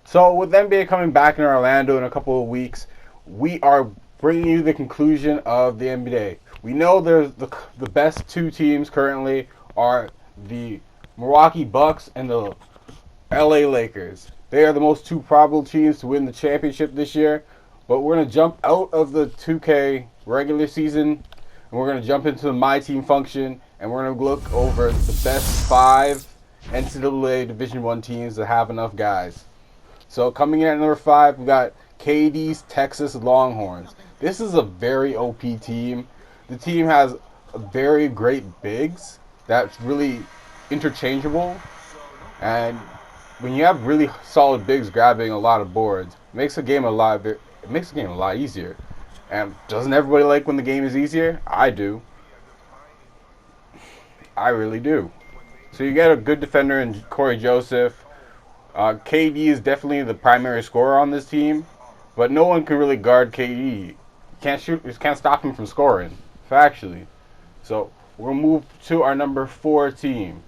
So with NBA coming back in Orlando in a couple of weeks, we are bringing you the conclusion of the NBA. We know there's the best two teams currently are the Milwaukee Bucks and the LA Lakers. They are the most two probable teams to win the championship this year. But we're going to jump out of the 2K regular season and we're going to jump into the My Team function and we're going to look over the best five NCAA Division I teams that have enough guys. So coming in at number 5, we got KD's Texas Longhorns. This is a very OP team. The team has very great bigs that's really interchangeable, and when you have really solid bigs grabbing a lot of boards, it makes the game a lot easier. And doesn't everybody like when the game is easier? I do. I really do. So you get a good defender in Corey Joseph. KD is definitely the primary scorer on this team, but no one can really guard KD. Can't stop him from scoring, factually. So we'll move to our number 4 team.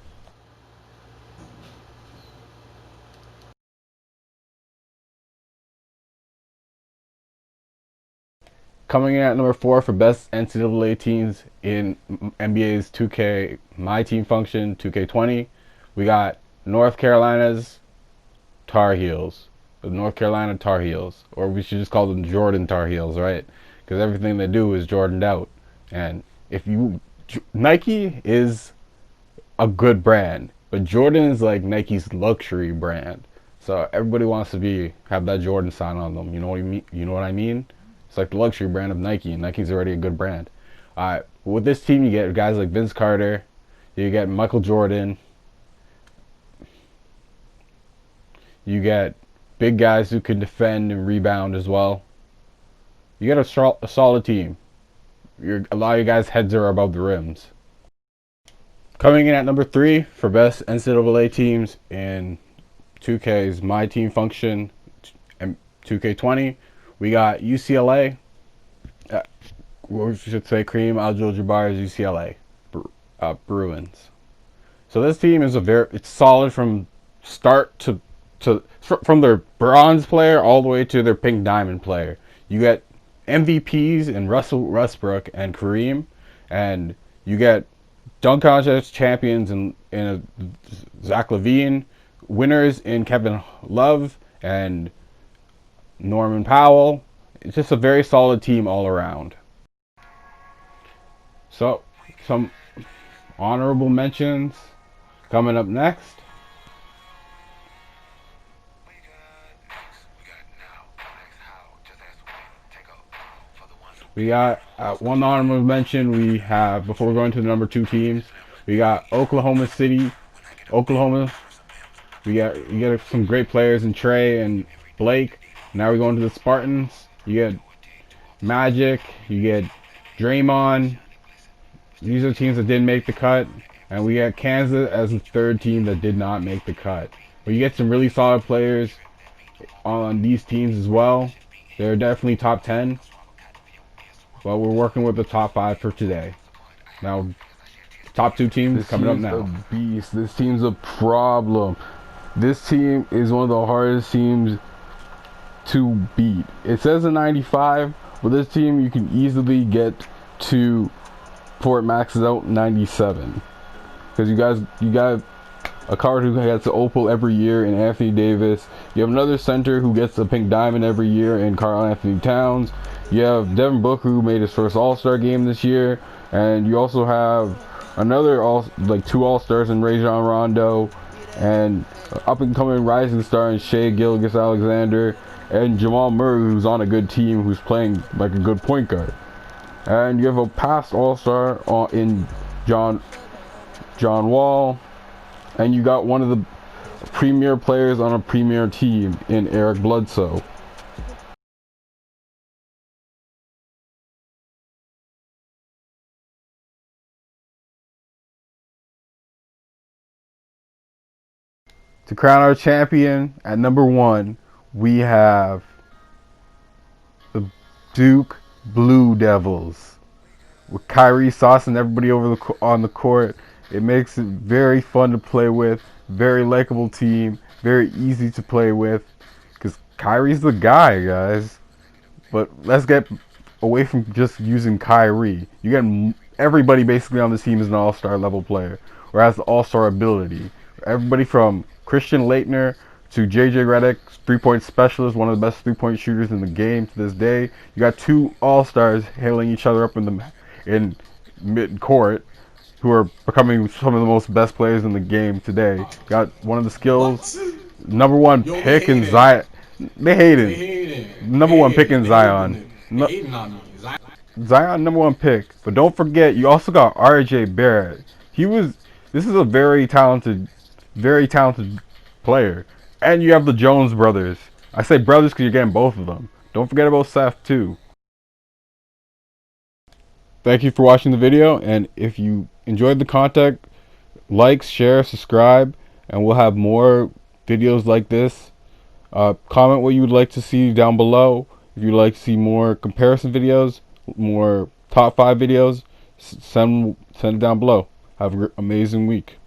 Coming in at number 4 for best NCAA teams in NBA's 2K My Team function, 2K20, we got North Carolina's Tar Heels, the North Carolina Tar Heels, or we should just call them Jordan Tar Heels, right? Because everything they do is Jordaned out. And if you Nike is a good brand, but Jordan is like Nike's luxury brand. So everybody wants to have that Jordan sign on them. You know what I mean? You know what I mean? It's like the luxury brand of Nike, and Nike's already a good brand. With this team, you get guys like Vince Carter, you get Michael Jordan, you get big guys who can defend and rebound as well. You get a solid team. A lot of you guys' heads are above the rims. Coming in at number 3 for best NCAA teams in 2K's My Team function and 2K20, we got UCLA. We should say Kareem Abdul-Jabbar's UCLA Bruins. So this team is it's solid from start to from their bronze player all the way to their pink diamond player. You get MVPs in Russell Westbrook and Kareem, and you get dunk contest champions in Zach LaVine, winners in Kevin Love and Norman Powell. It's just a very solid team all around. So, some honorable mentions coming up next. We got one honorable mention. We have, before we're going to the number 2 teams, we got Oklahoma City, Oklahoma. We got some great players in Trey and Blake. Now we're going to the Spartans. You get Magic. You get Draymond. These are teams that didn't make the cut. And we got Kansas as the 3rd team that did not make the cut. But you get some really solid players on these teams as well. They're definitely top 10. But we're working with the top 5 for today. Now, top 2 teams coming up now. This team's a beast. This team's a problem. This team is one of the hardest teams to beat. It says a 95, but this team you can easily get to before it maxes out 97. Because you got a card who gets an opal every year in Anthony Davis. You have another center who gets a pink diamond every year in Karl Anthony Towns. You have Devin Booker who made his first All-Star game this year, and you also have another 2 All-Stars in Rajon Rondo, and up and coming rising star in Shai Gilgeous-Alexander, and Jamal Murray, who's on a good team, who's playing like a good point guard. And you have a past All-Star in John Wall, and you got one of the premier players on a premier team in Eric Bledsoe. To crown our champion at number 1, we have the Duke Blue Devils. With Kyrie Sauce and everybody on the court, it makes it very fun to play with. Very likable team. Very easy to play with. Kyrie's the guy, guys. But let's get away from just using Kyrie. You get everybody basically on this team is an all-star level player, or has the all-star ability. Everybody from Christian Laettner to JJ Redick, three-point specialist, one of the best three-point shooters in the game to this day. You got two all-stars hailing each other up in mid-court, who are becoming some of the most best players in the game today. Got one of the skills, number one pick in Zion. They hating. Number one pick in Zion. Zion number one pick. But don't forget, you also got RJ Barrett. This is a very talented player. And you have the Jones brothers. I say brothers because you're getting both of them. Don't forget about Seth too. Thank you for watching the video, and if you enjoyed the content, like, share, subscribe, and we'll have more videos like this. Comment what you would like to see down below. If you'd like to see more comparison videos, more top 5 videos, send it down below. Have an amazing week.